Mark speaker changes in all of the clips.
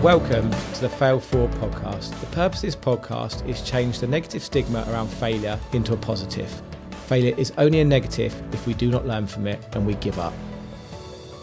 Speaker 1: Welcome to the Fail Forward podcast. The purpose of this podcast is to change the negative stigma around failure into a positive. Failure is only a negative if we do not learn from it and we give up.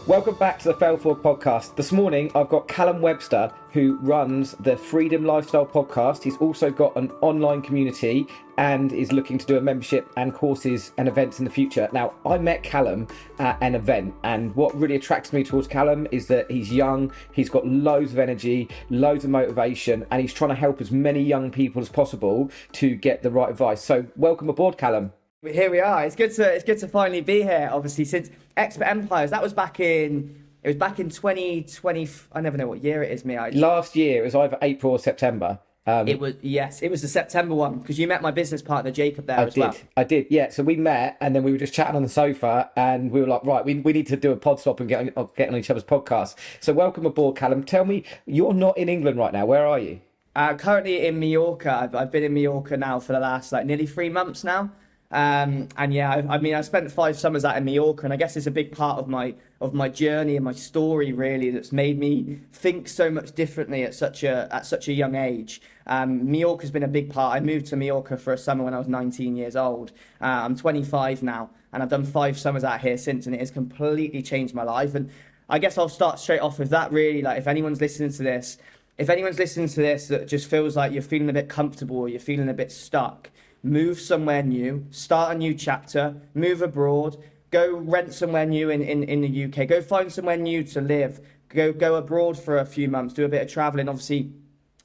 Speaker 1: Welcome back to the Fail Forward podcast. This morning I've got Callum Webber, who runs the Freedom Lifestyle podcast. He's also got an online community and is looking to do a membership and courses and events in the future. Now, I met Callum at an event, and what really attracts me towards Callum is that he's young, he's got loads of energy, loads of motivation, and he's trying to help as many young people as possible to get the right advice. So welcome aboard, Callum.
Speaker 2: Here we are. It's good to finally be here. Obviously, since Expert Empires, that was back in 2020. I never know what year it is.
Speaker 1: Last year, it was either April or September.
Speaker 2: It was the September one, because you met my business partner Jacob there as well.
Speaker 1: I did. Yeah. So we met, and then we were just chatting on the sofa, and we were like, right, we need to do a pod swap and get on each other's podcasts. So welcome aboard, Callum. Tell me, you're not in England right now. Where are you?
Speaker 2: Currently in Mallorca. I've been in Mallorca now for the last nearly 3 months now. And yeah, I spent 5 summers out in Mallorca, and I guess it's a big part of my journey and my story really that's made me think so much differently at such a young age. Mallorca's been a big part. I moved to Mallorca for a summer when I was 19 years old. I'm 25 now, and I've done 5 summers out here since, and it has completely changed my life. And I guess I'll start straight off with that really. If anyone's listening to this that just feels like you're feeling a bit comfortable or you're feeling a bit stuck, move somewhere new, start a new chapter, move abroad, go rent somewhere new in the UK, go find somewhere new to live, go abroad for a few months, do a bit of traveling. Obviously,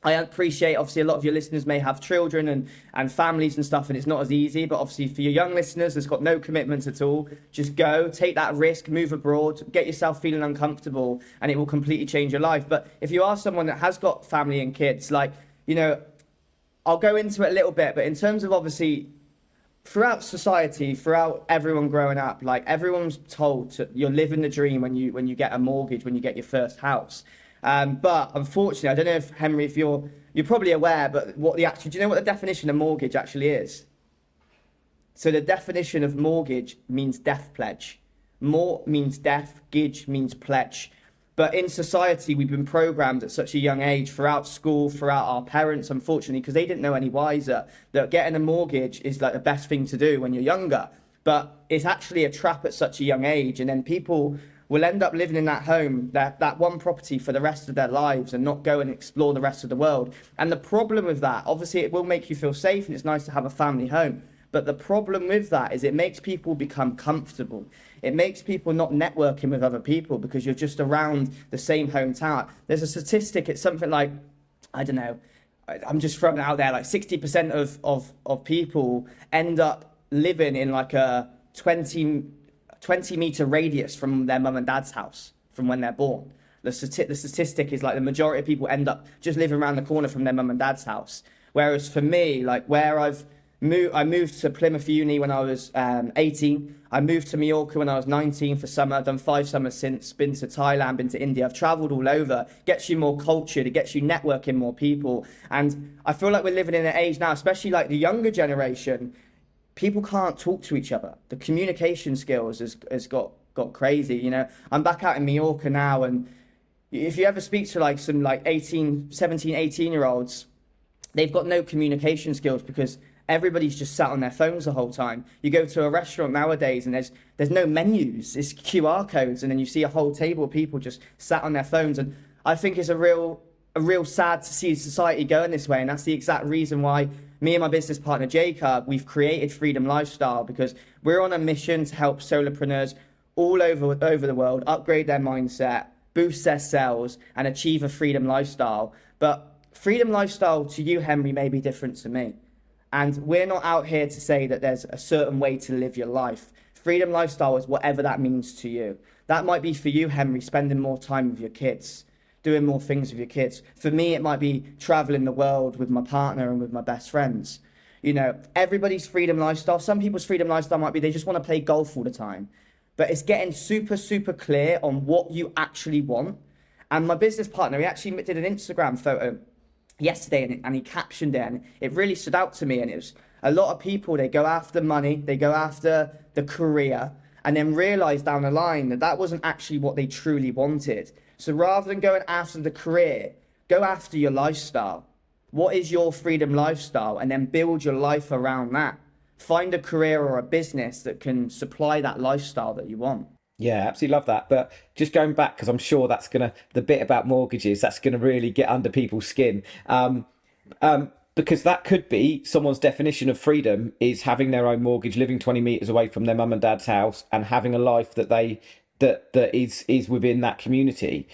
Speaker 2: I appreciate, a lot of your listeners may have children and families and stuff, and it's not as easy, but obviously for your young listeners that's got no commitments at all, just go, take that risk, move abroad, get yourself feeling uncomfortable, and it will completely change your life. But if you are someone that has got family and kids, I'll go into it a little bit, but in terms of obviously throughout society, throughout everyone growing up, everyone's told you're living the dream when you get a mortgage, when you get your first house. But unfortunately, I don't know if Henry, if you're probably aware, but do you know what the definition of mortgage actually is? So the definition of mortgage means death pledge. Mort means death, gage means pledge. But in society, we've been programmed at such a young age, throughout school, throughout our parents, unfortunately, because they didn't know any wiser, that getting a mortgage is the best thing to do when you're younger. But it's actually a trap at such a young age. And then people will end up living in that home, that one property for the rest of their lives, and not go and explore the rest of the world. And the problem with that, obviously, it will make you feel safe, and it's nice to have a family home. But the problem with that is it makes people become comfortable. It makes people not networking with other people because you're just around the same hometown. There's a statistic, it's something like, I don't know, I'm just throwing it out there, 60% of people end up living in a 20 meter radius from their mum and dad's house from when they're born. The statistic is the majority of people end up just living around the corner from their mum and dad's house. Whereas for me, where I moved to Plymouth Uni when I was 18. I moved to Mallorca when I was 19 for summer. I've done 5 summers since, been to Thailand, been to India. I've travelled all over. Gets you more cultured, it gets you networking more people. And I feel like we're living in an age now, especially the younger generation, people can't talk to each other. The communication skills has got crazy. I'm back out in Mallorca now, and if you ever speak to some 17, 18-year-olds, they've got no communication skills because everybody's just sat on their phones the whole time. You go to a restaurant nowadays and there's no menus, it's QR codes, and then you see a whole table of people just sat on their phones. And I think it's a real sad to see society going this way, and that's the exact reason why me and my business partner Jacob, we've created Freedom Lifestyle, because we're on a mission to help solopreneurs all over the world upgrade their mindset, boost their sales, and achieve a freedom lifestyle. But freedom lifestyle to you, Henry, may be different to me. And we're not out here to say that there's a certain way to live your life. Freedom lifestyle is whatever that means to you. That might be for you, Henry, spending more time with your kids, doing more things with your kids. For me, it might be traveling the world with my partner and with my best friends. Everybody's freedom lifestyle. Some people's freedom lifestyle might be they just want to play golf all the time. But it's getting super, super clear on what you actually want. And my business partner, he actually did an Instagram photo yesterday, and he captioned it, and it really stood out to me. And it was a lot of people, they go after money, they go after the career, and then realize down the line that wasn't actually what they truly wanted. So rather than going after the career, go after your lifestyle. What is your freedom lifestyle? And then build your life around that. Find a career or a business that can supply that lifestyle that you want.
Speaker 3: Yeah, absolutely love that. But just going back, because I'm sure that's the bit about mortgages, that's gonna really get under people's skin. Because that could be someone's definition of freedom is having their own mortgage, living 20 meters away from their mum and dad's house, and having a life that is within that community.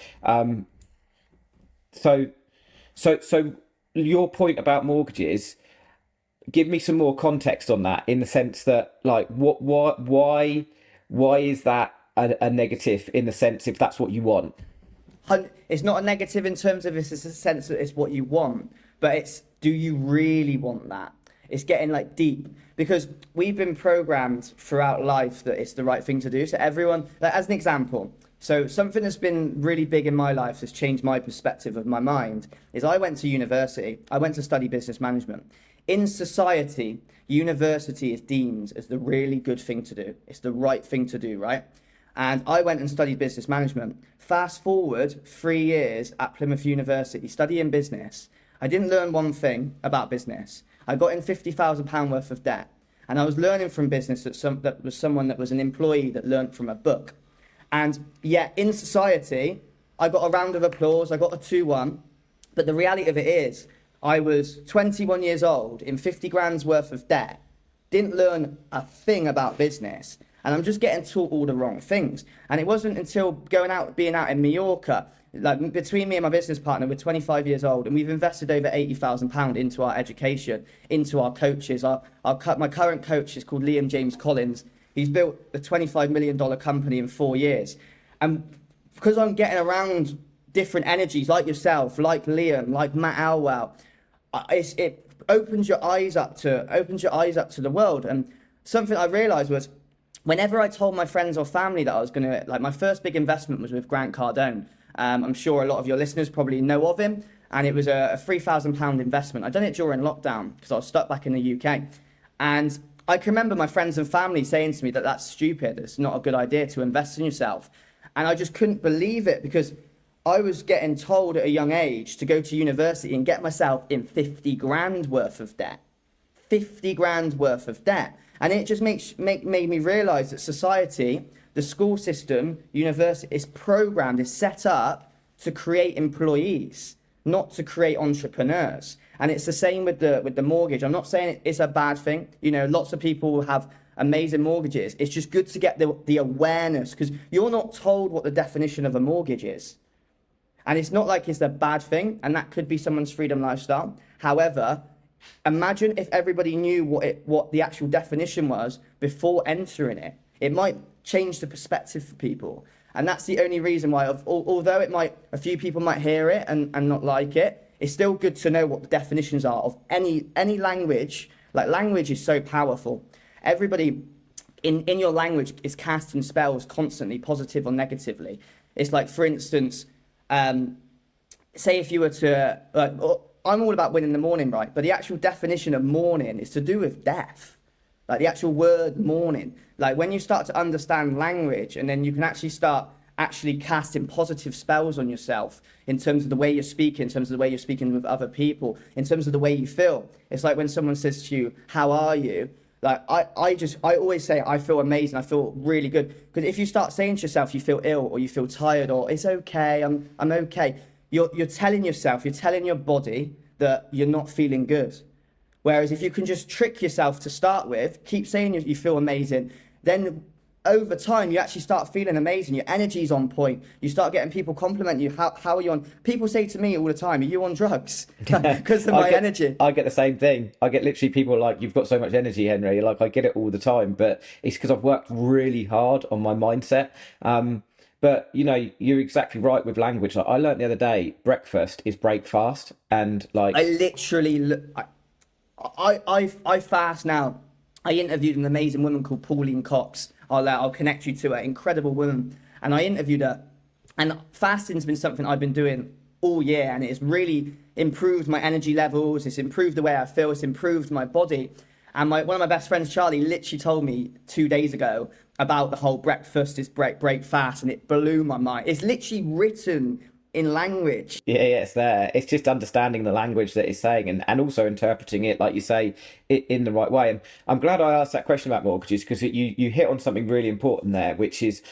Speaker 3: So your point about mortgages, give me some more context on that, in the sense that, like, why is that a negative, in the sense, if that's what you want?
Speaker 2: It's not a negative in terms of it's a sense that it's what you want, but it's, do you really want that? It's getting like deep, because we've been programmed throughout life that it's the right thing to do. So everyone, like, as an example, so something that's been really big in my life that's changed my perspective of my mind is I went to university. I went to study business management. In society, university is deemed as the really good thing to do. It's the right thing to do, right? And I went and studied business management. Fast forward 3 years at Plymouth University, studying business. I didn't learn one thing about business. I got in £50,000 worth of debt. And I was learning from business that was someone that was an employee that learned from a book. And yet in society, I got a round of applause. I got a 2-1. But the reality of it is, I was 21 years old in 50 grand's worth of debt, didn't learn a thing about business, and I'm just getting taught all the wrong things. And it wasn't until being out in Mallorca, like, between me and my business partner, we're 25 years old, and we've invested over £80,000 into our education, into our coaches. My current coach is called Liam James Collins. He's built a $25 million company in 4 years. And because I'm getting around different energies like yourself, like Liam, like Matt Alwell, it opens your eyes up to the world. And something I realized was, whenever I told my friends or family that I was going to, like, my first big investment was with Grant Cardone. I'm sure a lot of your listeners probably know of him, and it was a £3,000 investment. I done it during lockdown because I was stuck back in the UK. And I can remember my friends and family saying to me that that's stupid, it's not a good idea to invest in yourself. And I just couldn't believe it, because I was getting told at a young age to go to university and get myself in 50 grand worth of debt. 50 grand worth of debt. And it just made me realise that society, the school system, university, is programmed, is set up to create employees, not to create entrepreneurs. And it's the same with the mortgage. I'm not saying it's a bad thing. You know, lots of people will have amazing mortgages. It's just good to get the awareness, because you're not told what the definition of a mortgage is. And it's not like it's a bad thing, and that could be someone's freedom lifestyle. However, imagine if everybody knew what the actual definition was before entering it. It might change the perspective for people. And that's the only reason why, although a few people might hear it and not like it, it's still good to know what the definitions are of any language. Like, language is so powerful. Everybody in your language is casting spells constantly, positive or negatively. It's like, for instance, say if you were to, I'm all about winning the morning, right? But the actual definition of morning is to do with death. Like, the actual word morning. Like, when you start to understand language, and then you can actually start casting positive spells on yourself in terms of the way you're speaking, in terms of the way you're speaking with other people, in terms of the way you feel. It's like when someone says to you, how are you? Like, I always say, I feel amazing, I feel really good. Because if you start saying to yourself, you feel ill, or you feel tired, or it's okay, I'm okay, you're telling yourself, you're telling your body that you're not feeling good. Whereas if you can just trick yourself to start with, keep saying you feel amazing, then over time you actually start feeling amazing. Your energy's on point. You start getting people compliment you. How are you on? People say to me all the time, "Are you on drugs?" Because of my energy.
Speaker 3: I get the same thing. I get literally people like, "You've got so much energy, Henry." Like, I get it all the time, but it's because I've worked really hard on my mindset. But you know, you're exactly right with language. Like, I learned the other day, breakfast is break fast, and like
Speaker 2: I literally, I fast now. I interviewed an amazing woman called Pauline Cox. I'll connect you to her, incredible woman. And I interviewed her. And fasting's been something I've been doing all year, and it has really improved my energy levels. It's improved the way I feel. It's improved my body. And one of my best friends, Charlie, literally told me 2 days ago about the whole breakfast is break fast, and it blew my mind. It's literally written in language.
Speaker 3: Yeah, it's there. It's just understanding the language that it's saying, and also interpreting it, like you say, in the right way. And I'm glad I asked that question about mortgages, because you hit on something really important there, which is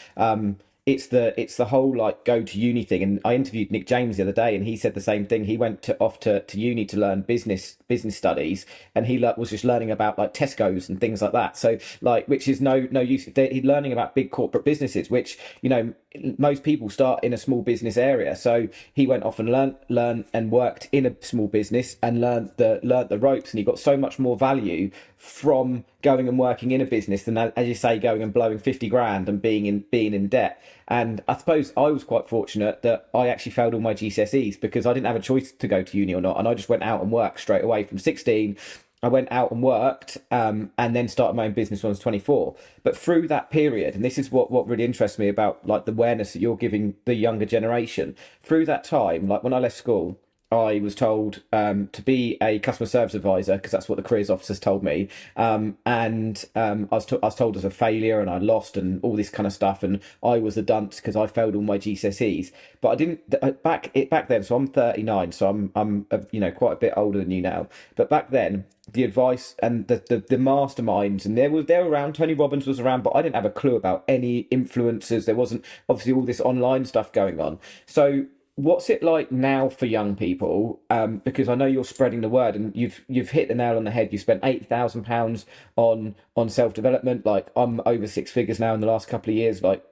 Speaker 3: it's the whole like go to uni thing. And I interviewed Nick James the other day, and he said the same thing. He went off to uni to learn business studies, and he was just learning about like Tesco's and things like that. So like, which is no use. He's learning about big corporate businesses, which, you know, most people start in a small business area. So he went off and learned and worked in a small business and learned the ropes, and he got so much more value from going and working in a business than, as you say, going and blowing 50 grand and being in debt. And I suppose I was quite fortunate that I actually failed all my GCSEs, because I didn't have a choice to go to uni or not, and I just went out and worked straight away from 16. I went out and worked, and then started my own business when I was 24. But through that period, and this is what really interests me about like the awareness that you're giving the younger generation, through that time, like when I left school, I was told to be a customer service advisor, because that's what the careers officers told me. I was told as a failure, and I lost, and all this kind of stuff. And I was a dunce because I failed all my GCSEs. But I didn't back then. So I'm 39. So I'm you know, quite a bit older than you now. But back then, the advice and the masterminds, and they were around. Tony Robbins was around, but I didn't have a clue about any influencers. There wasn't obviously all this online stuff going on. So what's it like now for young people? Because I know you're spreading the word, and you've hit the nail on the head. You spent £80,000 on self-development. Like, I'm over six figures now in the last couple of years, like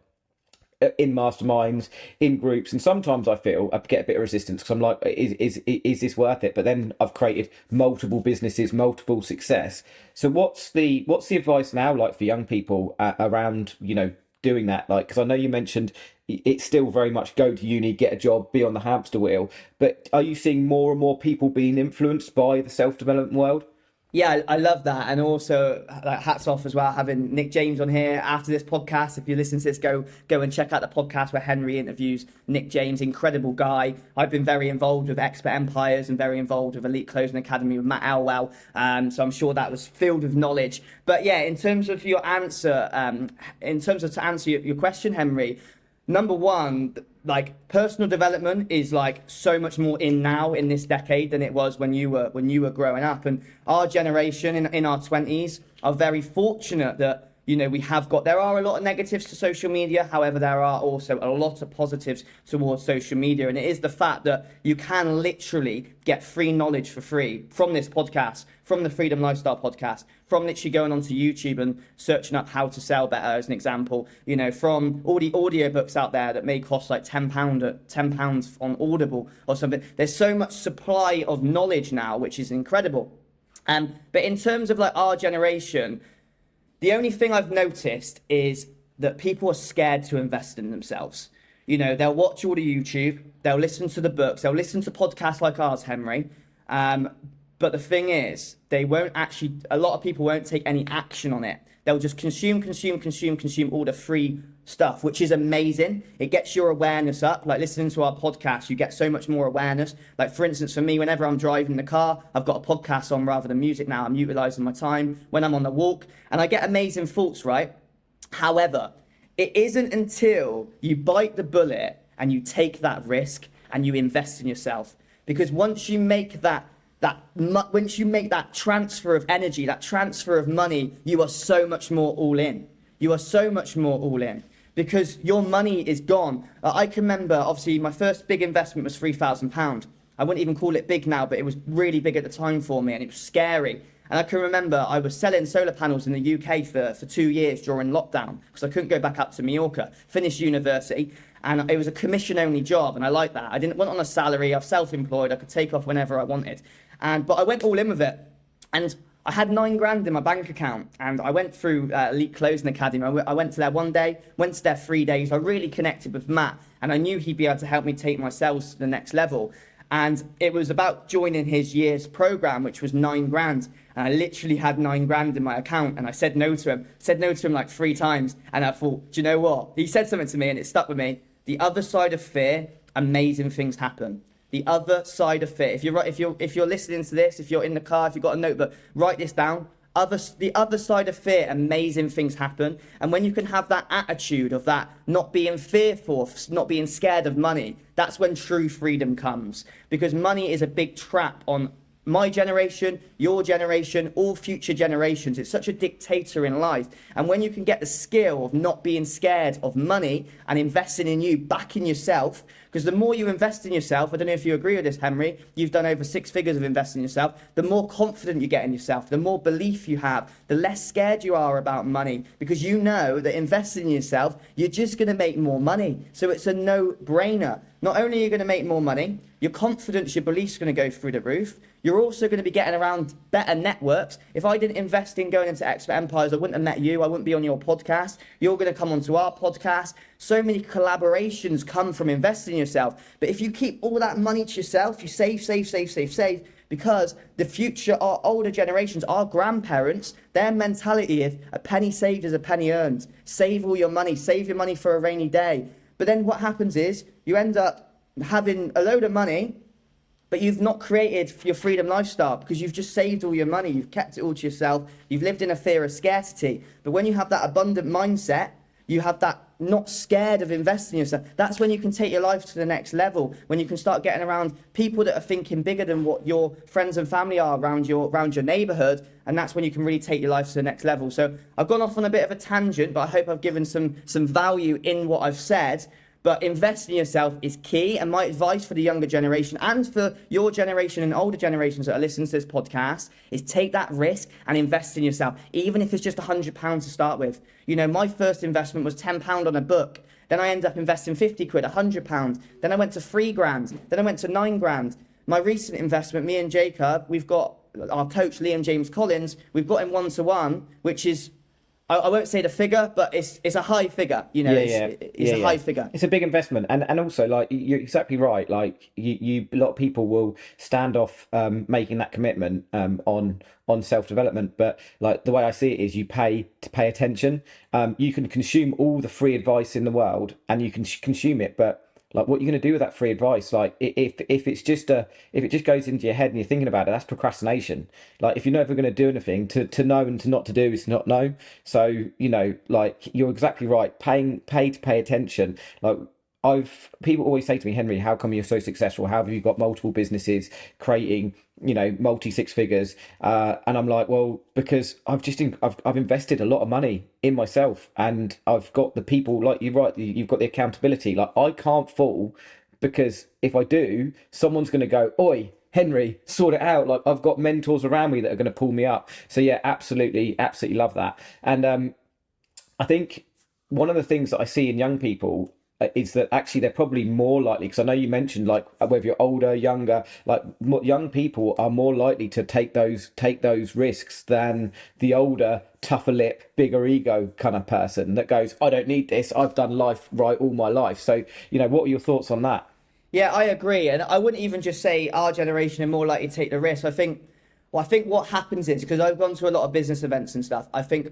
Speaker 3: in masterminds, in groups. And sometimes I feel I get a bit of resistance, because I'm like, is this worth it? But then I've created multiple businesses, multiple success. So what's the advice now like for young people around, you know, doing that? Like, because I know you mentioned it's still very much go to uni, get a job, be on the hamster wheel. But are you seeing more and more people being influenced by the self-development world?
Speaker 2: Yeah, I love that. And also, like, hats off as well, having Nick James on here after this podcast. If you listen to this, go and check out the podcast where Henry interviews Nick James. Incredible guy. I've been very involved with Expert Empires and very involved with Elite Closing Academy with Matt Elwell. So I'm sure that was filled with knowledge. But yeah, in terms of your answer, to answer your question, Henry, number one, like, personal development is like so much more in now in this decade than it was when you were growing up. And our generation in our 20s are very fortunate that, you know, there are a lot of negatives to social media. However, there are also a lot of positives towards social media. And it is the fact that you can literally get free knowledge for free from this podcast, from the Freedom Lifestyle podcast, from literally going onto YouTube and searching up how to sell better, as an example, you know, from all the audiobooks out there that may cost like £10 on Audible or something. There's so much supply of knowledge now, which is incredible. But in terms of like our generation, the only thing I've noticed is that people are scared to invest in themselves. You know, they'll watch all the YouTube, they'll listen to the books, they'll listen to podcasts like ours, Henry. But the thing is, a lot of people won't take any action on it. They'll just consume all the free stuff, which is amazing. It gets your awareness up. Like, listening to our podcast, you get so much more awareness. Like, for instance, for me, whenever I'm driving the car, I've got a podcast on rather than music now. I'm utilizing my time when I'm on the walk, and I get amazing thoughts, right? However, it isn't until you bite the bullet and you take that risk and you invest in yourself. Because once you make that transfer of energy, that transfer of money, you are so much more all in. You are so much more all in, because your money is gone. I can remember, obviously, my first big investment was £3,000. I wouldn't even call it big now, but it was really big at the time for me, and it was scary. And I can remember I was selling solar panels in the UK for 2 years during lockdown, because I couldn't go back up to Mallorca, finished university, and it was a commission-only job, and I liked that. I didn't want on a salary. I was self-employed. I could take off whenever I wanted. But I went all in with it, and I had £9,000 in my bank account, and I went through Elite Closing Academy. I went to there one day, went to there 3 days. I really connected with Matt, and I knew he'd be able to help me take my sales to the next level. And it was about joining his year's program, which was £9,000. And I literally had £9,000 in my account, and I said no to him like 3 times. And I thought, do you know what? He said something to me, and it stuck with me. The other side of fear, amazing things happen. The other side of fear. If you're listening to this, if you're in the car, if you've got a notebook, write this down. the other side of fear, amazing things happen. And when you can have that attitude of that, not being fearful, not being scared of money, that's when true freedom comes. Because money is a big trap on my generation, your generation, all future generations. It's such a dictator in life. And when you can get the skill of not being scared of money and investing in you, backing yourself, because the more you invest in yourself, I don't know if you agree with this, Henry, you've done over 6 figures of investing in yourself, the more confident you get in yourself, the more belief you have, the less scared you are about money, because you know that investing in yourself, you're just going to make more money. So it's a no-brainer. Not only are you going to make more money, your confidence, your beliefs are going to go through the roof. You're also going to be getting around better networks. If I didn't invest in going into Expert Empires, I wouldn't have met you. I wouldn't be on your podcast. You're going to come onto our podcast. So many collaborations come from investing in yourself. But if you keep all that money to yourself, you save, because the future, our older generations, our grandparents, their mentality is a penny saved is a penny earned. Save all your money. Save your money for a rainy day. But then what happens is you end up having a load of money, but you've not created your freedom lifestyle because you've just saved all your money. You've kept it all to yourself. You've lived in a fear of scarcity. But when you have that abundant mindset, you have that not scared of investing in yourself. That's when you can take your life to the next level, when you can start getting around people that are thinking bigger than what your friends and family are around your neighborhood. And that's when you can really take your life to the next level. So I've gone off on a bit of a tangent, but I hope I've given some value in what I've said. But investing in yourself is key. And my advice for the younger generation and for your generation and older generations that are listening to this podcast is take that risk and invest in yourself, even if it's just £100 to start with. You know, my first investment was £10 on a book. Then I ended up investing 50 quid, £100. Then I went to £3,000. Then I went to £9,000. My recent investment, me and Jacob, we've got our coach, Liam James Collins, we've got him 1-to-1, which is, I won't say the figure, but it's a high figure, you know. It's a high figure.
Speaker 3: It's a big investment, and also, like, you're exactly right. Like, you a lot of people will stand off making that commitment on self-development, but like the way I see it is you pay to pay attention. You can consume all the free advice in the world, and you can consume it, but like, what are you going to do with that free advice? Like, if it just goes into your head and you're thinking about it, that's procrastination. Like, if you're never going to do anything, to know and to not to do is to not know. So, you know, like, you're exactly right. Pay to pay attention. Like, people always say to me, Henry, how come you're so successful? How have you got multiple businesses creating, you know, multi 6 figures? And I'm like, well, because I've invested a lot of money in myself, and I've got the people, like you're right, you've got the accountability. Like, I can't fall, because if I do, someone's going to go, oi, Henry, sort it out. Like, I've got mentors around me that are going to pull me up. So yeah, absolutely love that. And I think one of the things that I see in young people is that actually they're probably more likely, because I know you mentioned, like, whether you're older, younger, like, young people are more likely to take those risks than the older, tougher lip, bigger ego kind of person that goes, I don't need this, I've done life right all my life. So, you know, what are your thoughts on that?
Speaker 2: Yeah, I agree. And I wouldn't even just say our generation are more likely to take the risk. I think what happens is, because I've gone to a lot of business events and stuff, I think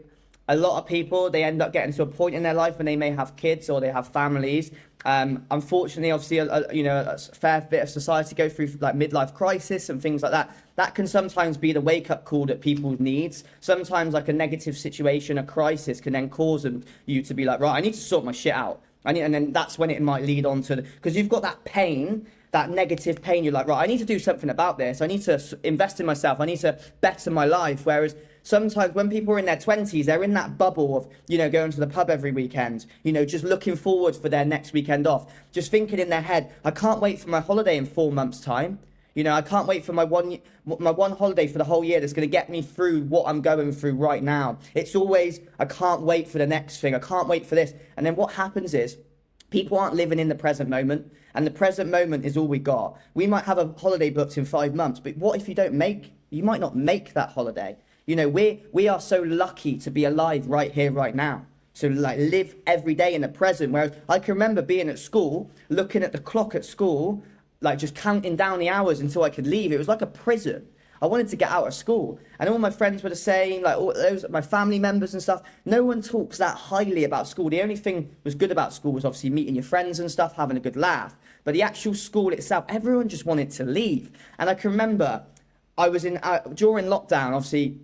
Speaker 2: a lot of people, they end up getting to a point in their life when they may have kids or they have families. Unfortunately, obviously, a fair bit of society go through like midlife crisis and things like that. That can sometimes be the wake-up call that people need. Sometimes, like, a negative situation, a crisis can then cause you to be like, right, I need to sort my shit out. And then that's when it might lead on to, because you've got that pain, that negative pain. You're like, right, I need to do something about this. I need to invest in myself. I need to better my life. Whereas sometimes when people are in their 20s, they're in that bubble of, you know, going to the pub every weekend, you know, just looking forward for their next weekend off, just thinking in their head, I can't wait for my holiday in 4 months' time. You know, I can't wait for my one holiday for the whole year that's going to get me through what I'm going through right now. It's always, I can't wait for the next thing. I can't wait for this. And then what happens is, people aren't living in the present moment, and the present moment is all we got. We might have a holiday booked in 5 months, but what if you might not make that holiday? You know, we are so lucky to be alive right here, right now. So, like, live every day in the present. Whereas I can remember being at school, looking at the clock at school, like, just counting down the hours until I could leave. It was like a prison. I wanted to get out of school. And all my friends were the same, like, all those, my family members and stuff. No one talks that highly about school. The only thing was good about school was obviously meeting your friends and stuff, having a good laugh. But the actual school itself, everyone just wanted to leave. And I can remember I was during lockdown, obviously,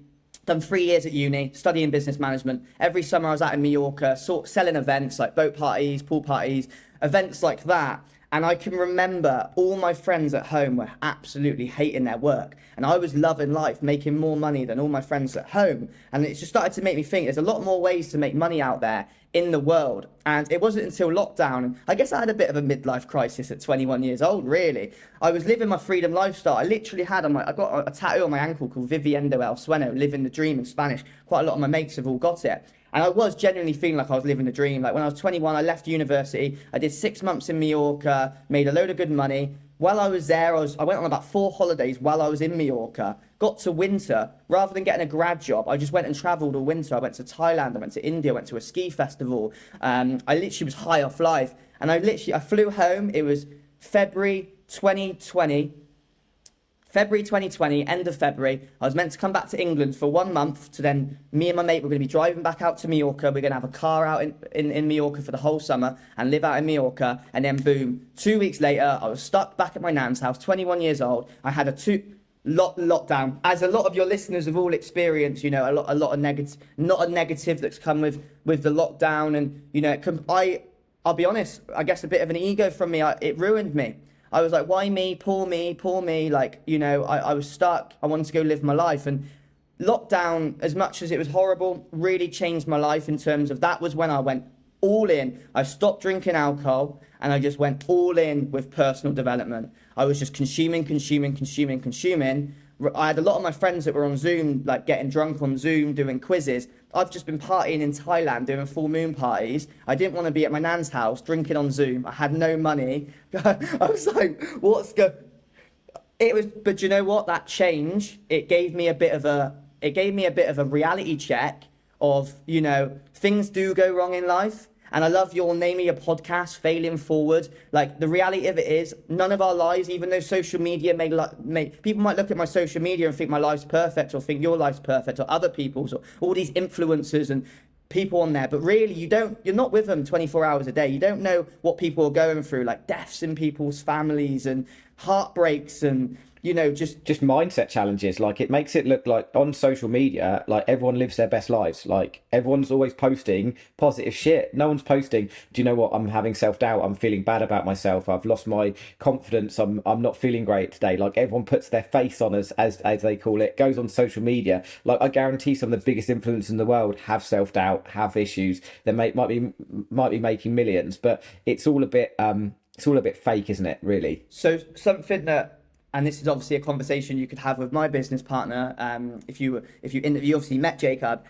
Speaker 2: Done 3 years at uni, studying business management. Every summer I was out in Mallorca, selling events like boat parties, pool parties, events like that. And I can remember all my friends at home were absolutely hating their work. And I was loving life, making more money than all my friends at home. And it just started to make me think there's a lot more ways to make money out there in the world. And it wasn't until lockdown, and I guess I had a bit of a midlife crisis at 21 years old, really. I was living my freedom lifestyle. I literally had I got a tattoo on my ankle called Viviendo el Sueño, living the dream in Spanish. Quite a lot of my mates have all got it. And I was genuinely feeling like I was living the dream. Like when I was 21, I left university. I did 6 months in Mallorca, made a load of good money. While I was there, I went on about 4 holidays while I was in Mallorca. Got to winter, rather than getting a grad job, I just went and travelled all winter. I went to Thailand, I went to India, I went to a ski festival. I literally was high off life. And I flew home. It was February 2020, end of February. I was meant to come back to England for 1 month to then, me and my mate were going to be driving back out to Mallorca. We're going to have a car out in Mallorca for the whole summer and live out in Mallorca. And then boom, 2 weeks later, I was stuck back at my nan's house, 21 years old. I had a lockdown, as a lot of your listeners have all experienced, you know, a lot of negative, not a negative that's come with the lockdown. And, you know, I'll be honest, I guess a bit of an ego from me, it ruined me. I was like, why me? Poor me. Like, you know, I was stuck. I wanted to go live my life. And lockdown, as much as it was horrible, really changed my life in terms of that was when I went all in. I stopped drinking alcohol and I just went all in with personal development. I was just consuming. I had a lot of my friends that were on Zoom, like getting drunk on Zoom, doing quizzes. I've just been partying in Thailand, doing full moon parties. I didn't want to be at my nan's house, drinking on Zoom. I had no money. I was like, but you know what? That change, it gave me a bit of a reality check of, you know, things do go wrong in life. And I love your name of your podcast, Failing Forward. Like, the reality of it is, none of our lives, even though social media people might look at my social media and think my life's perfect, or think your life's perfect, or other people's, or all these influencers and people on there. But really, you're not with them 24 hours a day. You don't know what people are going through, like deaths in people's families and heartbreaks and, you know, just
Speaker 3: mindset challenges. Like, it makes it look like on social media, like everyone lives their best lives. Like, everyone's always posting positive shit. No one's posting, do you know what, I'm having self-doubt, I'm feeling bad about myself, I've lost my confidence, I'm not feeling great today. Like, everyone puts their face on us, as they call it, goes on social media. Like, I guarantee some of the biggest influencers in the world have self-doubt, have issues. They might be making millions, but it's all a bit fake, isn't it, really?
Speaker 2: So something that, and this is obviously a conversation you could have with my business partner. If you obviously met Jacob,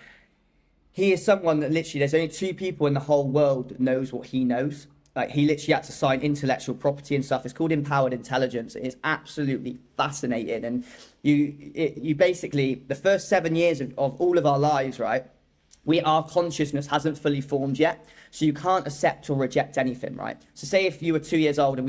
Speaker 2: he is someone that literally, there's only 2 people in the whole world that knows what he knows. Like, he literally had to sign intellectual property and stuff. It's called empowered intelligence. It is absolutely fascinating. And you basically, the first 7 years of all of our lives, right? Our consciousness hasn't fully formed yet. So you can't accept or reject anything, right? So say if you were 2 years old and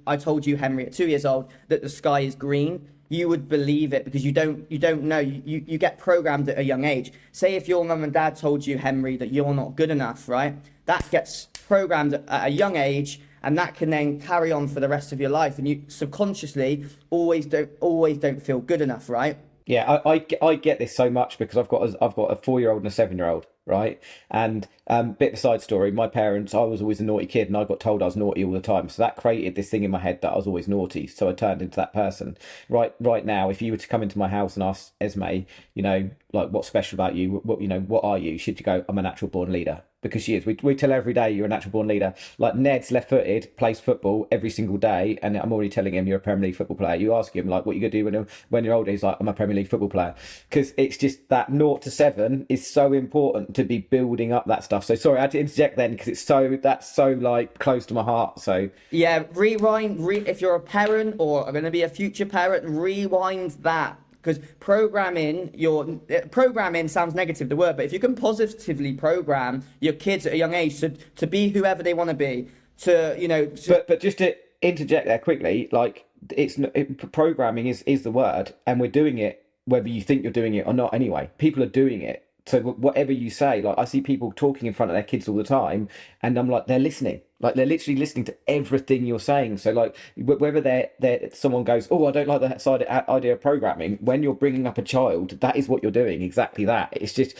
Speaker 2: I told you, Henry, at 2 years old, that the sky is green, you would believe it because you don't know. You get programmed at a young age. Say if your mum and dad told you, Henry, that you're not good enough, right? That gets programmed at a young age, and that can then carry on for the rest of your life. And you subconsciously always don't feel good enough, right?
Speaker 3: Yeah, I get this so much because I've got a 4-year-old and a 7-year-old, right? And bit of a side story, my parents, I was always a naughty kid and I got told I was naughty all the time. So that created this thing in my head that I was always naughty. So I turned into that person. Right now, if you were to come into my house and ask Esme, you know, like, what's special about you? What are you? Should you go, I'm a natural born leader? Because she is. We tell her every day you're a natural born leader. Like, Ned's left-footed, plays football every single day, and I'm already telling him you're a Premier League football player. You ask him, like, what you gonna do when you're older? He's like, I'm a Premier League football player. Because it's just that 0 to 7 is so important to be building up that stuff. So sorry, I had to interject then because that's so like close to my heart. So
Speaker 2: yeah, if you're a parent or are going to be a future parent, rewind that. Because programming sounds negative, the word, but if you can positively program your kids at a young age to be whoever they want to be, but
Speaker 3: just to interject there quickly, like, programming is the word, and we're doing it whether you think you're doing it or not. Anyway, people are doing it So whatever you say, like I see people talking in front of their kids all the time, and I'm like, they're listening. Like they're literally listening to everything you're saying. So like whether someone goes, oh, I don't like that idea of programming. When you're bringing up a child, that is what you're doing. Exactly that. It's just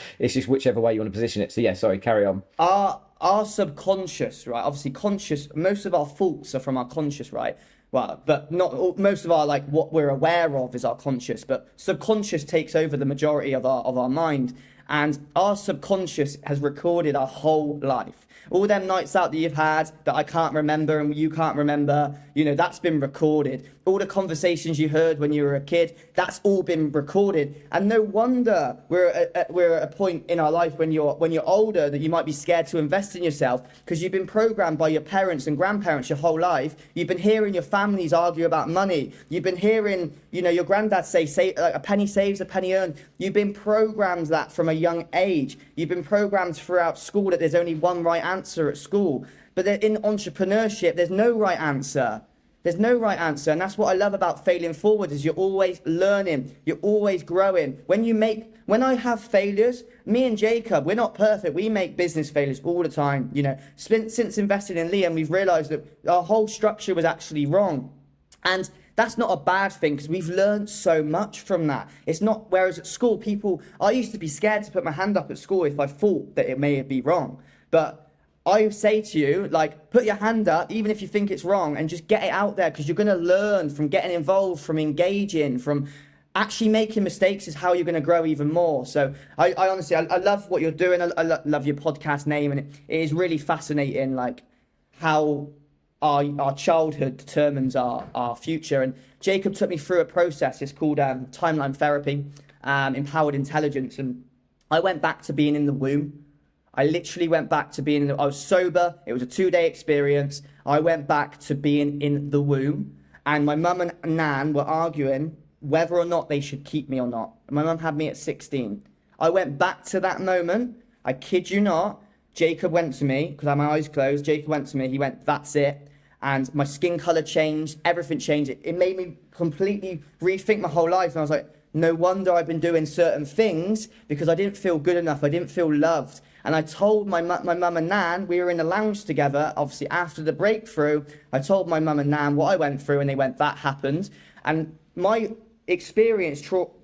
Speaker 3: whichever way you want to position it. So yeah, sorry, carry on.
Speaker 2: Our subconscious, right? Obviously, conscious. Most of our faults are from our conscious, right? Well, but not most of our, like, what we're aware of is our conscious, but subconscious takes over the majority of our mind. And our subconscious has recorded our whole life. All them nights out that you've had that I can't remember and you can't remember, that's been recorded. All the conversations you heard when you were a kid, that's all been recorded. And no wonder we're at a point in our life when you're older that you might be scared to invest in yourself, because you've been programmed by your parents and grandparents your whole life. You've been hearing your families argue about money. You've been hearing, your granddad say like, a penny saves, a penny earned. You've been programmed that from a young age. You've been programmed throughout school that there's only one right answer at school. But in entrepreneurship, there's no right answer. There's no right answer. And that's what I love about failing forward, is you're always learning. You're always growing. When I have failures, me and Jacob, we're not perfect. We make business failures all the time. Since investing in Liam, we've realized that our whole structure was actually wrong. And that's not a bad thing, because we've learned so much from that. It's not, whereas at school, I used to be scared to put my hand up at school if I thought that it may be wrong. But I say to you, like, put your hand up, even if you think it's wrong, and just get it out there, because you're going to learn from getting involved, from engaging, from actually making mistakes is how you're going to grow even more. So I honestly, I love what you're doing. I love your podcast name, and it is really fascinating, like, how our childhood determines our future. And Jacob took me through a process. It's called timeline therapy, empowered intelligence. And I went back to being in the womb. I literally went back to I was sober. It was a 2-day experience. I went back to being in the womb, and my mum and nan were arguing whether or not they should keep me or not. My mum had me at 16. I went back to that moment. I kid you not. Jacob went to me, because I had my eyes closed. Jacob went to me. He went, that's it. And my skin colour changed. Everything changed. It made me completely rethink my whole life. And I was like, no wonder I've been doing certain things, because I didn't feel good enough. I didn't feel loved. And I told my mum and nan, we were in the lounge together, obviously after the breakthrough, I told my mum and nan what I went through, and they went, that happened. And my experience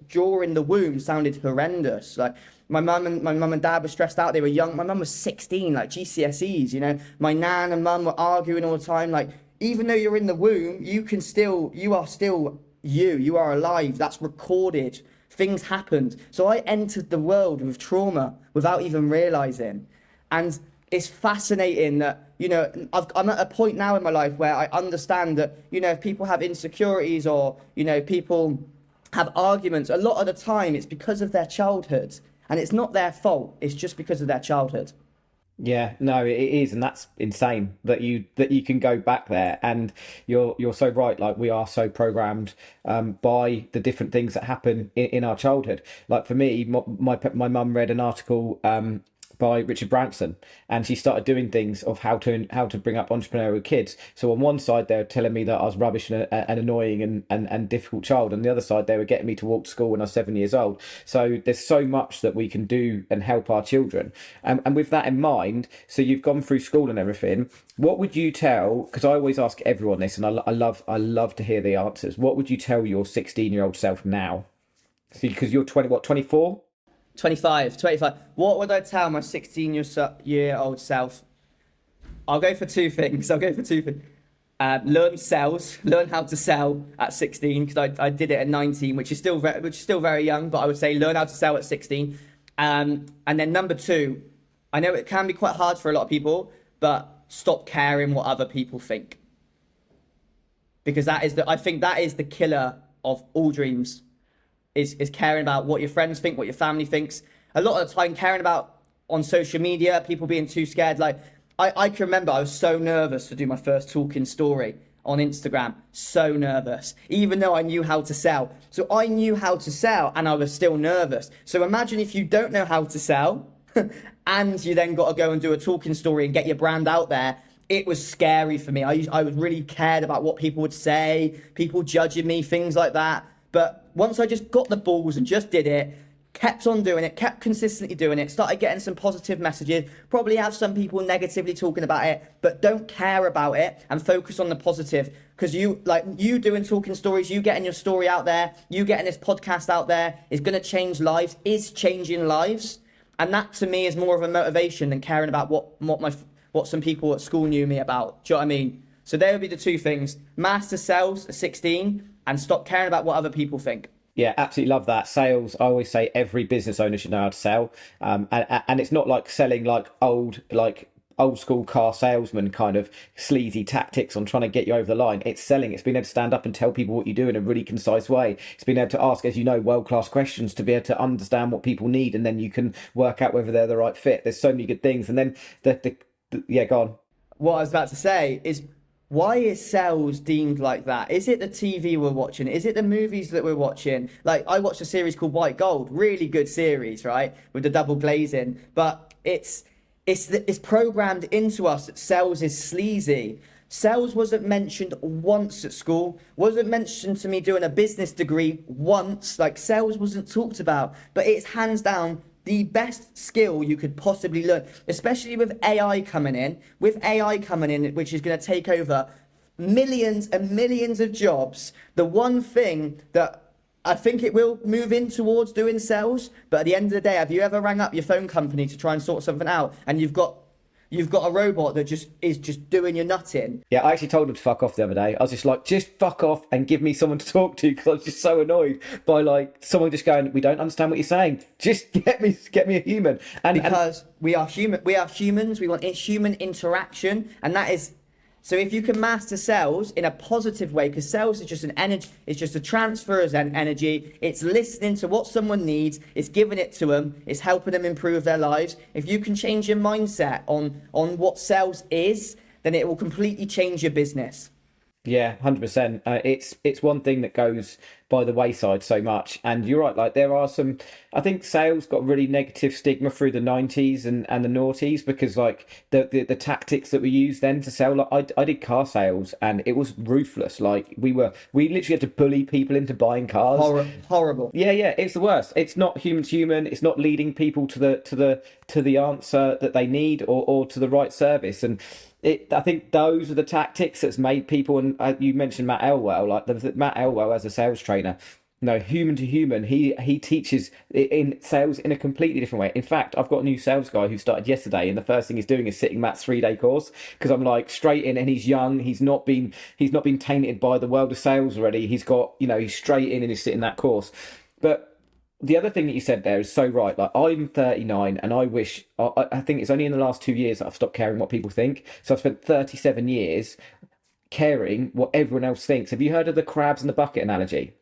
Speaker 2: during the womb sounded horrendous. Like, my mum and dad were stressed out. They were young. My mum was 16, like GCSEs, My nan and mum were arguing all the time. Like, even though you're in the womb, you are still you are alive. That's recorded. Things happened. So I entered the world with trauma without even realizing. And it's fascinating that, I'm at a point now in my life where I understand that, if people have insecurities or, people have arguments, a lot of the time it's because of their childhood. And it's not their fault. It's just because of their childhood.
Speaker 3: Yeah, no, it is, and that's insane that you can go back there. And you're so right. Like, we are so programmed by the different things that happen in our childhood. Like, for me, my mum read an article by Richard Branson, and she started doing things of how to bring up entrepreneurial kids. So on one side, they were telling me that I was rubbish and annoying and difficult child. On the other side, they were getting me to walk to school when I was 7 years old. So there's so much that we can do and help our children. And with that in mind, so you've gone through school and everything. What would you tell? Because I always ask everyone this, and I love to hear the answers. What would you tell your 16-year-old self now? So, because you're 24.
Speaker 2: 25. What would I tell my 16-year-old self? I'll go for two things. Learn sales, learn how to sell at 16, because I did it at 19, which is still very young, but I would say learn how to sell at 16. And then number 2, I know it can be quite hard for a lot of people, but stop caring what other people think. Because I think that is the killer of all dreams. Is caring about what your friends think, what your family thinks. A lot of the time, caring about on social media, people being too scared. Like, I can remember I was so nervous to do my first talking story on Instagram. So nervous, even though I knew how to sell. So I knew how to sell, and I was still nervous. So imagine if you don't know how to sell, and you then got to go and do a talking story and get your brand out there. It was scary for me. I was really cared about what people would say, people judging me, things like that. But once I just got the balls and just did it, kept on doing it, kept consistently doing it, started getting some positive messages, probably have some people negatively talking about it, but don't care about it and focus on the positive. Because you doing talking stories, you getting your story out there, you getting this podcast out there is going to change lives, is changing lives. And that to me is more of a motivation than caring about what some people at school knew me about. Do you know what I mean? So there would be the two things: master sales at 16 and stop caring about what other people think.
Speaker 3: Yeah, absolutely love that. Sales, I always say every business owner should know how to sell. And it's not like selling like old school car salesman kind of sleazy tactics on trying to get you over the line. It's selling. It's being able to stand up and tell people what you do in a really concise way. It's being able to ask, as you know, world-class questions to be able to understand what people need, and then you can work out whether they're the right fit. There's so many good things. And then yeah, go on.
Speaker 2: What I was about to say is, why is sales deemed like that? Is it the TV we're watching? Is it the movies that we're watching? Like, I watched a series called White Gold, really good series, right, with the double glazing. But it's programmed into us that sales is sleazy. Sales wasn't mentioned once at school, wasn't mentioned to me doing a business degree once. Like, sales wasn't talked about, but it's hands down the best skill you could possibly learn, especially with AI coming in. With AI coming in, which is going to take over millions and millions of jobs, the one thing that I think it will move in towards doing sales, but at the end of the day, have you ever rang up your phone company to try and sort something out, and you've got a robot that is just doing your nut in?
Speaker 3: Yeah, I actually told him to fuck off the other day. I was just like, just fuck off and give me someone to talk to, because I was just so annoyed by like someone just going, we don't understand what you're saying. Just get me a human.
Speaker 2: Because we are humans. We want human interaction, and that is. So if you can master sales in a positive way, because sales is just an energy, it's just a transfer of energy. It's listening to what someone needs. It's giving it to them. It's helping them improve their lives. If you can change your mindset on what sales is, then it will completely change your business.
Speaker 3: Yeah, 100%. It's one thing that goes by the wayside so much. And you're right, like there are some, I think sales got really negative stigma through the 90s and the noughties, because like the tactics that we used then to sell, like I did car sales and it was ruthless. Like we literally had to bully people into buying cars.
Speaker 2: Horrible.
Speaker 3: Yeah, it's the worst. It's not human to human. It's not leading people to the answer that they need or to the right service. And I think those are the tactics that's made people, and you mentioned Matt Elwell, like Matt Elwell as a sales trainer. No, human to human, he teaches in sales in a completely different way. In fact, I've got a new sales guy who started yesterday, and the first thing he's doing is sitting Matt's 3-day course, because I'm like straight in, and he's young, he's not been tainted by the world of sales already. He's got, he's straight in and he's sitting that course. But the other thing that you said there is so right. Like, I'm 39 and I think it's only in the last 2 years that I've stopped caring what people think. So I've spent 37 years caring what everyone else thinks. Have you heard of the crabs in the bucket analogy?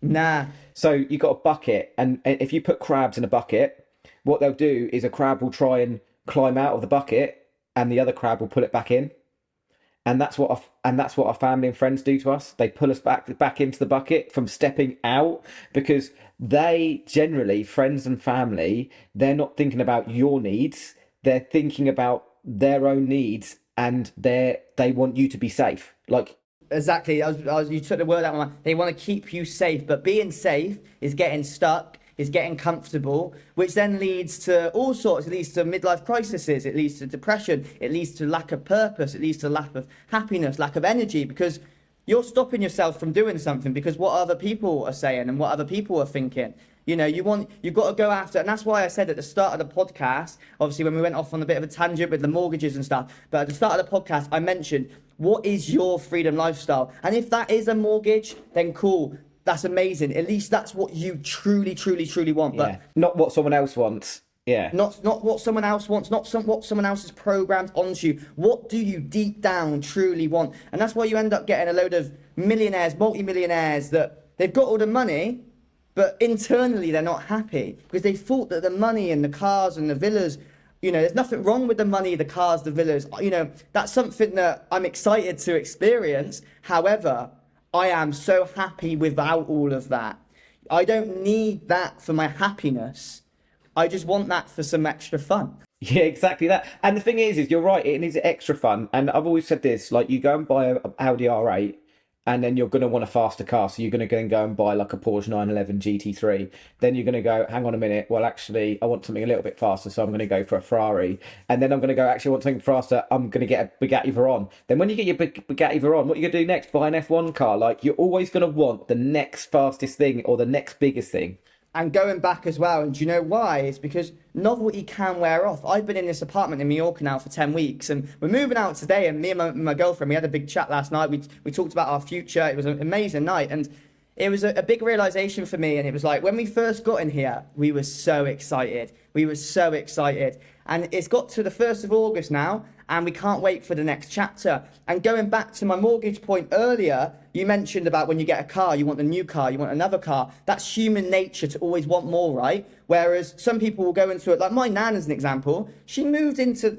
Speaker 2: Nah.
Speaker 3: So you got a bucket, and if you put crabs in a bucket, what they'll do is a crab will try and climb out of the bucket and the other crab will pull it back in. And that's what our family and friends do to us. They pull us back into the bucket from stepping out, because they generally, friends and family, they're not thinking about your needs. They're thinking about their own needs, and they want you to be safe. Like,
Speaker 2: exactly. You took the word out of my mouth. They want to keep you safe, but being safe is getting stuck, is getting comfortable, which then leads to all sorts. It leads to midlife crises. It leads to depression. It leads to lack of purpose. It leads to lack of happiness, lack of energy, because you're stopping yourself from doing something because what other people are saying and what other people are thinking. You've got to go after, and that's why I said at the start of the podcast, obviously when we went off on a bit of a tangent with the mortgages and stuff, but at the start of the podcast, I mentioned, what is your freedom lifestyle? And if that is a mortgage, then cool. That's amazing. At least that's what you truly, truly, truly want. But
Speaker 3: yeah. Not what someone else wants. Yeah.
Speaker 2: Not what someone else wants, what someone else is programmed onto you. What do you deep down truly want? And that's why you end up getting a load of millionaires, multi-millionaires, that they've got all the money, but internally they're not happy because they thought that the money and the cars and the villas, there's nothing wrong with the money, the cars, the villas. That's something that I'm excited to experience. However, I am so happy without all of that. I don't need that for my happiness. I just want that for some extra fun.
Speaker 3: Yeah, exactly that. And the thing is you're right, it needs extra fun. And I've always said this, like, you go and buy an Audi R8 and then you're going to want a faster car, so you're going to go and buy like a Porsche 911 GT3. Then you're going to go, hang on a minute, well actually I want something a little bit faster, so I'm going to go for a Ferrari. And then I'm going to go, actually I want something faster, I'm going to get a Bugatti Veyron. Then when you get your Bugatti Veyron, what are you going to do next? Buy an F1 car. Like, you're always going to want the next fastest thing or the next biggest thing.
Speaker 2: And going back as well, and do you know why? It's because novelty can wear off. I've been in this apartment in Mallorca now for 10 weeks, and we're moving out today, and me and my girlfriend, we had a big chat last night. We talked about our future. It was an amazing night, and it was a big realization for me. And it was like, when we first got in here, we were so excited. And it's got to the 1st of August now, and we can't wait for the next chapter. And going back to my mortgage point earlier, you mentioned about when you get a car, you want a new car, you want another car. That's human nature to always want more, right? Whereas some people will go into it, like my nan as an example, she moved into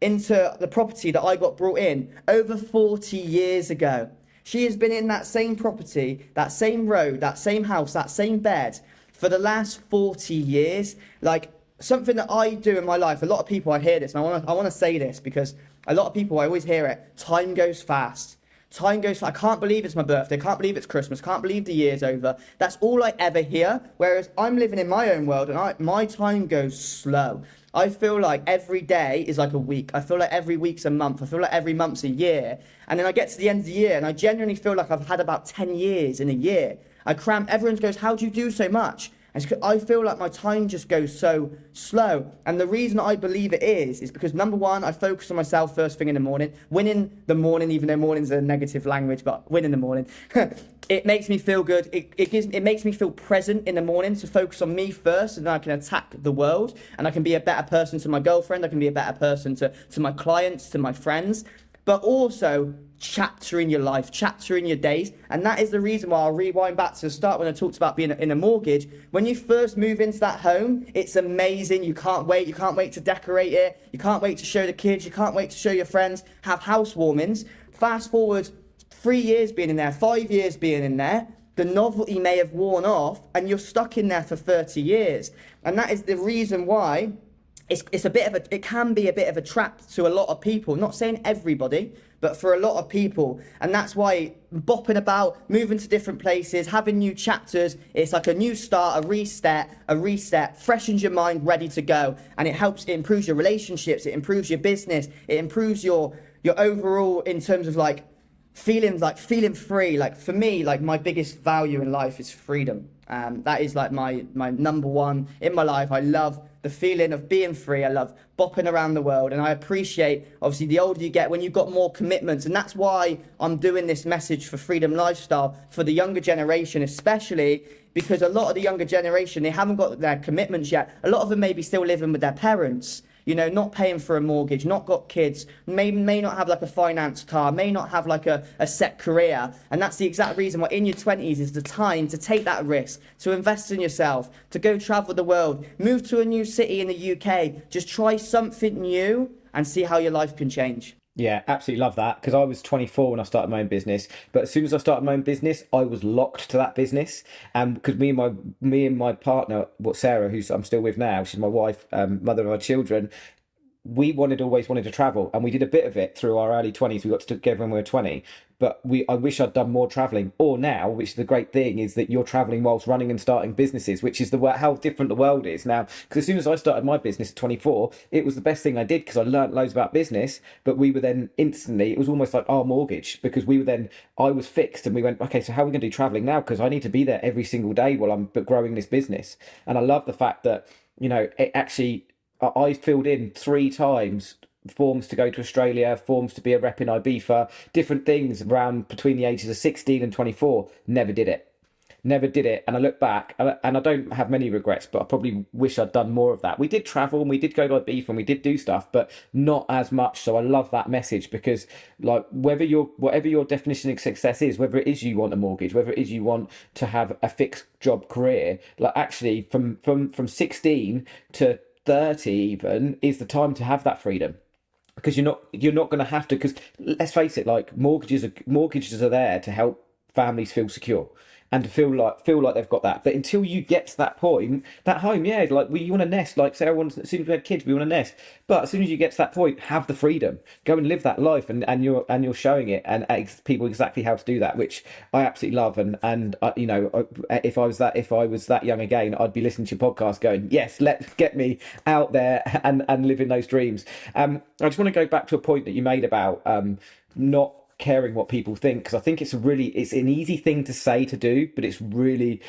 Speaker 2: the property that I got brought in over 40 years ago. She has been in that same property, that same road, that same house, that same bed for the last 40 years. Like, something that I do in my life, a lot of people, I hear this, and I want to say this because a lot of people, I always hear it, time goes fast. Time goes fast. I can't believe it's my birthday, can't believe it's Christmas, can't believe the year's over. That's all I ever hear, whereas I'm living in my own world, and my time goes slow. I feel like every day is like a week. I feel like every week's a month. I feel like every month's a year. And then I get to the end of the year, and I genuinely feel like I've had about 10 years in a year. I cram, everyone goes, how do you do so much? I feel like my time just goes so slow. And the reason I believe it is because, number one, I focus on myself first thing in the morning. Winning the morning, even though morning's a negative language, but winning the morning. It makes me feel good. It makes me feel present in the morning to focus on me first, and then I can attack the world. And I can be a better person to my girlfriend. I can be a better person to my clients, to my friends. But also chapter in your life, chapter in your days. And that is the reason why I'll rewind back to the start when I talked about being in a mortgage. When you first move into that home, it's amazing. You can't wait. You can't wait to decorate it. You can't wait to show the kids. You can't wait to show your friends, have housewarmings. Fast forward 3 years being in there, 5 years being in there, the novelty may have worn off and you're stuck in there for 30 years. And that is the reason why it can be a bit of a trap to a lot of people. Not saying everybody, but for a lot of people. And that's why bopping about, moving to different places, having new chapters, it's like a new start, a reset, freshens your mind, ready to go. And it improves your relationships, it improves your business, it improves your overall in terms of feeling free. Like, for me, like, my biggest value in life is freedom. That is like my number one in my life. I love the feeling of being free. I love bopping around the world, and I appreciate, obviously, the older you get, when you've got more commitments. And that's why I'm doing this message for Freedom Lifestyle for the younger generation, especially because a lot of the younger generation, they haven't got their commitments yet. A lot of them may be still living with their parents, you know, not paying for a mortgage, not got kids, may not have like a finance car, may not have like a set career. And that's the exact reason why in your 20s is the time to take that risk, to invest in yourself, to go travel the world, move to a new city in the UK, just try something new and see how your life can change.
Speaker 3: Yeah, absolutely love that, because I was 24 when I started my own business, but as soon as I started my own business, I was locked to that business. And because me and my partner, Sarah, who I'm still with now, she's my wife, mother of our children, we always wanted to travel, and we did a bit of it through our early 20s. We got together when we were 20, but I wish I'd done more traveling. Or now, which is the great thing, is that you're traveling whilst running and starting businesses, which is how different the world is now. Because as soon as I started my business at 24, it was the best thing I did, because I learned loads about business. But we were then instantly, it was almost like our mortgage, because I was fixed, and we went, okay, so how are we going to do traveling now? Because I need to be there every single day while I'm growing this business. And I love the fact that, you know, it actually, I filled in 3 times forms to go to Australia, forms to be a rep in Ibiza, different things around between the ages of 16 and 24. Never did it. And I look back and I don't have many regrets, but I probably wish I'd done more of that. We did travel and we did go to Ibiza and we did do stuff, but not as much. So I love that message, because like whatever your definition of success is, whether it is you want a mortgage, whether it is you want to have a fixed job career, like actually from 16 to 30 even is the time to have that freedom, because you're not going to have to, because let's face it, like mortgages are there to help families feel secure, and to feel like they've got that. But until you get to that point, that home, yeah, like you want to nest. Like say, as soon as we had kids, we want to nest. But as soon as you get to that point, have the freedom, go and live that life, and you're showing it and people exactly how to do that, which I absolutely love. And you know, if I was that young again, I'd be listening to your podcast, going, yes, let's get me out there and living those dreams. I just want to go back to a point that you made about not caring what people think, because I think it's an easy thing to say to do, but it's really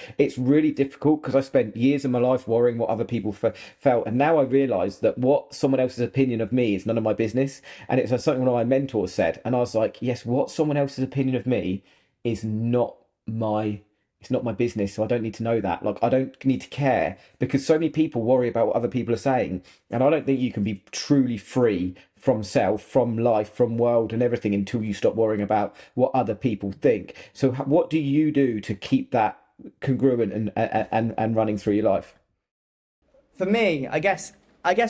Speaker 3: difficult, because I spent years of my life worrying what other people felt, and now I realise that what someone else's opinion of me is none of my business. And it's something one of my mentors said, and I was like, yes, what someone else's opinion of me is not my business, so I don't need to know that. Like, I don't need to care, because so many people worry about what other people are saying, and I don't think you can be truly free from self, from life, from world and everything until you stop worrying about what other people think. So what do you do to keep that congruent and running through your life?
Speaker 2: For me, I guess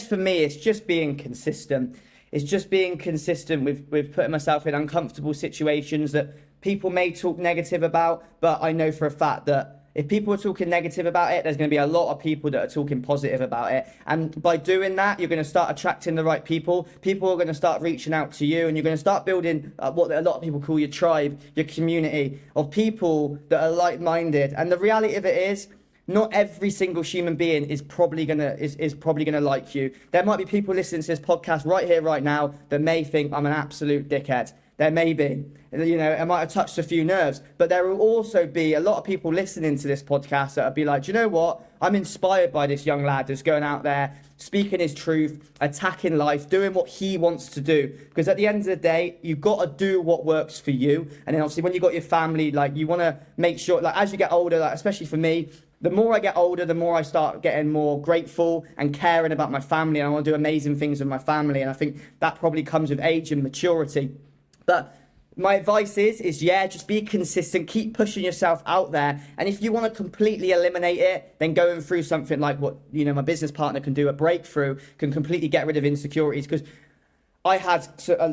Speaker 2: for me, it's just being consistent. It's just being consistent with putting myself in uncomfortable situations that people may talk negative about, but I know for a fact that if people are talking negative about it, there's going to be a lot of people that are talking positive about it. And by doing that, you're going to start attracting the right people. People are going to start reaching out to you, and you're going to start building what a lot of people call your tribe, your community of people that are like-minded. And the reality of it is, not every single human being is probably gonna like you. There might be people listening to this podcast right here, right now, that may think I'm an absolute dickhead. There may be, you know, it might have touched a few nerves, but there will also be a lot of people listening to this podcast that will be like, do you know what? I'm inspired by this young lad that's going out there, speaking his truth, attacking life, doing what he wants to do. Because at the end of the day, you've got to do what works for you. And then obviously when you've got your family, like, you want to make sure, like, as you get older, like, especially for me, the more I get older, the more I start getting more grateful and caring about my family. And I want to do amazing things with my family. And I think that probably comes with age and maturity. But my advice is just be consistent, keep pushing yourself out there. And if you want to completely eliminate it, then going through something like what, you know, my business partner can do, a breakthrough, can completely get rid of insecurities. Because I had,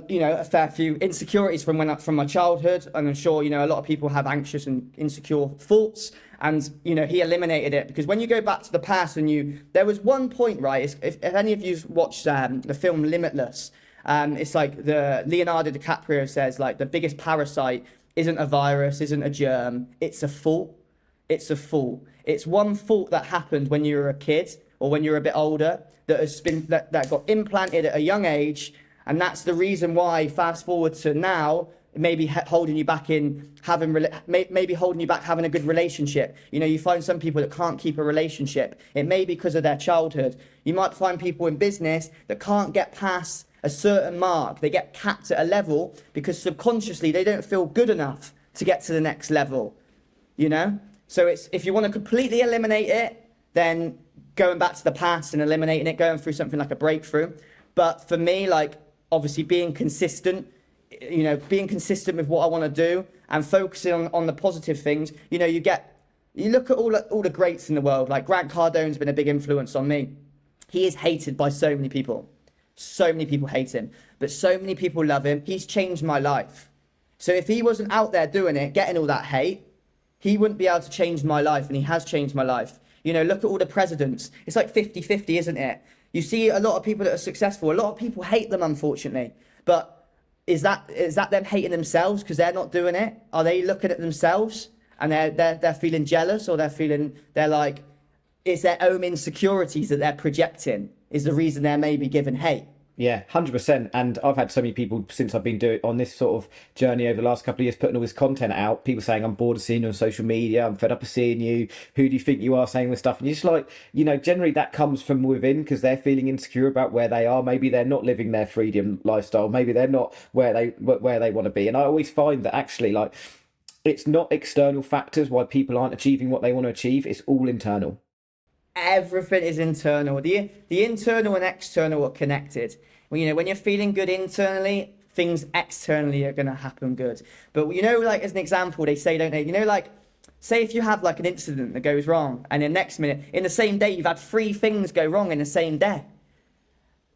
Speaker 2: you know, a fair few insecurities from my childhood, and I'm sure, you know, a lot of people have anxious and insecure thoughts. And, you know, he eliminated it, because when you go back to the past and there was one point, right? If any of you've watched the film Limitless, it's like Leonardo DiCaprio says, like, the biggest parasite isn't a virus, isn't a germ, it's a fault. It's a fault. It's one fault that happened when you were a kid or when you're a bit older that got implanted at a young age. And that's the reason why, fast forward to now, maybe holding you back having a good relationship. You know, you find some people that can't keep a relationship. It may be because of their childhood. You might find people in business that can't get past a certain mark. They get capped at a level because subconsciously they don't feel good enough to get to the next level, you know? So if you want to completely eliminate it, then going back to the past and eliminating it, going through something like a breakthrough. But for me, like, obviously being consistent, you know, being consistent with what I want to do and focusing on the positive things. You know, you look at all the greats in the world, like Grant Cardone's been a big influence on me. He is hated by so many people. So many people hate him, but so many people love him. He's changed my life. So if he wasn't out there doing it, getting all that hate, he wouldn't be able to change my life, and he has changed my life. You know, look at all the presidents. It's like 50-50, isn't it? You see a lot of people that are successful. A lot of people hate them, unfortunately. But is that them hating themselves because they're not doing it? Are they looking at themselves and they're feeling jealous, or they're like, it's their own insecurities that they're projecting is the reason they're maybe given hate?
Speaker 3: Yeah, 100%. And I've had so many people since I've been doing on this sort of journey over the last couple of years, putting all this content out, people saying, I'm bored of seeing you on social media, I'm fed up of seeing you, who do you think you are, saying this stuff? And you're just like, you know, generally that comes from within, because they're feeling insecure about where they are. Maybe they're not living their freedom lifestyle, maybe they're not where they want to be. And I always find that actually, like, it's not external factors why people aren't achieving what they want to achieve, it's all internal.
Speaker 2: Everything is internal. The internal and external are connected. Well, you know, when you're feeling good internally, things externally are going to happen good. But, you know, like, as an example, they say, don't they? You know, like, say if you have like an incident that goes wrong, and the next minute, in the same day, you've had 3 things go wrong in the same day.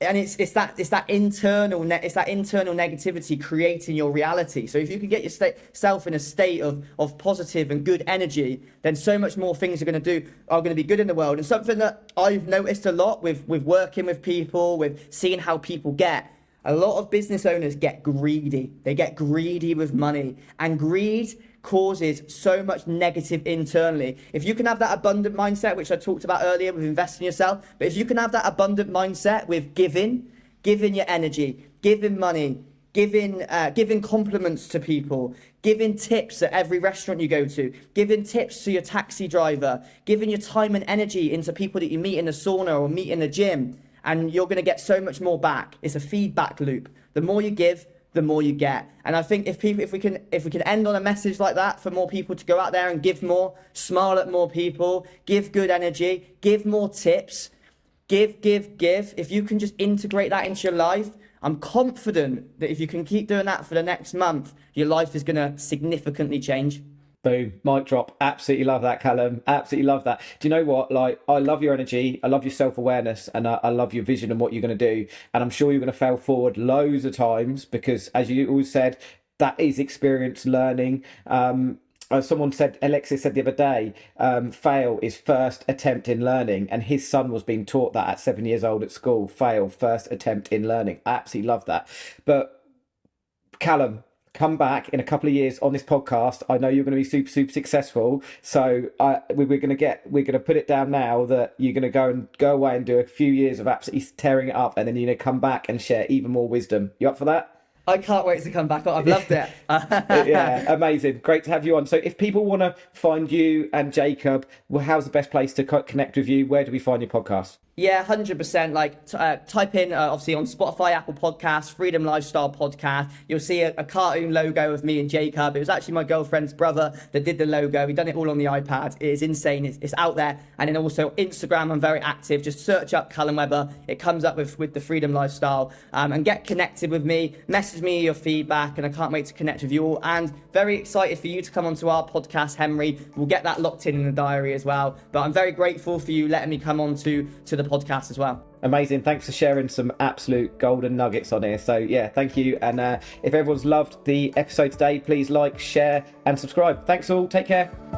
Speaker 2: and it's that internal negativity creating your reality. So if you can get yourself in a state of positive and good energy, then so much more things are going to be good in the world. And something that I've noticed a lot with working with people, with seeing how people get, a lot of business owners get greedy. They get greedy with money, and greed causes so much negative internally. If you can have that abundant mindset, which I talked about earlier with investing in yourself, but if you can have that abundant mindset with giving your energy, giving money, giving compliments to people, giving tips at every restaurant you go to, giving tips to your taxi driver, giving your time and energy into people that you meet in the sauna or meet in the gym, and you're going to get so much more back. It's a feedback loop. The more you give, the more you get. And I think if we can end on a message like that for more people to go out there and give more, smile at more people, give good energy, give more tips, give. If you can just integrate that into your life, I'm confident that if you can keep doing that for the next month, your life is going to significantly change.
Speaker 3: Boom, mic drop. Absolutely love that, Callum. Absolutely love that. Do you know what? Like, I love your energy. I love your self-awareness, and I love your vision and what you're going to do. And I'm sure you're going to fail forward loads of times because, as you always said, that is experience learning. Someone said, Alexis said the other day, fail is first attempt in learning. And his son was being taught that at 7 years old at school. Fail, first attempt in learning. I absolutely love that. But Callum, come back in a couple of years on this podcast. I know you're going to be super, super successful. So we're going to put it down now that you're going to go away and do a few years of absolutely tearing it up. And then you're going to come back and share even more wisdom. You up for that?
Speaker 2: I can't wait to come back. I've loved it.
Speaker 3: Yeah, amazing. Great to have you on. So if people want to find you and Jacob, well, how's the best place to connect with you? Where do we find your podcast?
Speaker 2: Yeah, 100%. Like, type in, obviously, on Spotify, Apple Podcasts, Freedom Lifestyle Podcast. You'll see a cartoon logo of me and Jacob. It was actually my girlfriend's brother that did the logo. He done it all on the iPad. It is insane. It's out there. And then also Instagram, I'm very active. Just search up Callum Webber. It comes up with the Freedom Lifestyle. And get connected with me. Message me your feedback. And I can't wait to connect with you all. And very excited for you to come onto our podcast, Henry. We'll get that locked in the diary as well. But I'm very grateful for you letting me come on to the podcast as well.
Speaker 3: Amazing. Thanks for sharing some absolute golden nuggets on here. So yeah, thank you. And if everyone's loved the episode today, please like, share and subscribe. Thanks all. Take care.